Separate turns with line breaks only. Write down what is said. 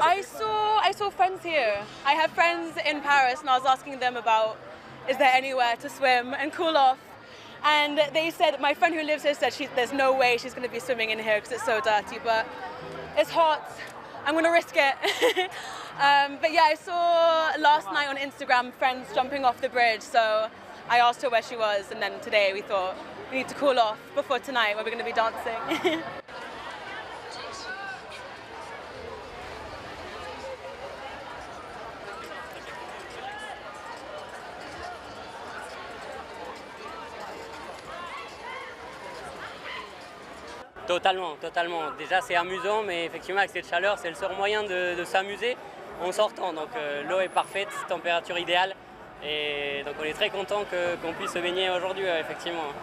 I saw friends here. I have friends in Paris and I was asking them about is there anywhere to swim and cool off. And they said, my friend who lives here said there's no way she's going to be swimming in here because it's so dirty, but it's hot. I'm going to risk it. But yeah, I saw last night on Instagram friends jumping off the bridge, so I asked her where she was, and then today we thought we need to cool off before tonight where we're going to be dancing.
Totalement, totalement. Déjà c'est amusant, mais effectivement avec cette chaleur, c'est le seul moyen de s'amuser en sortant. Donc l'eau est parfaite, température idéale, et donc on est très content qu'on puisse se baigner aujourd'hui, effectivement.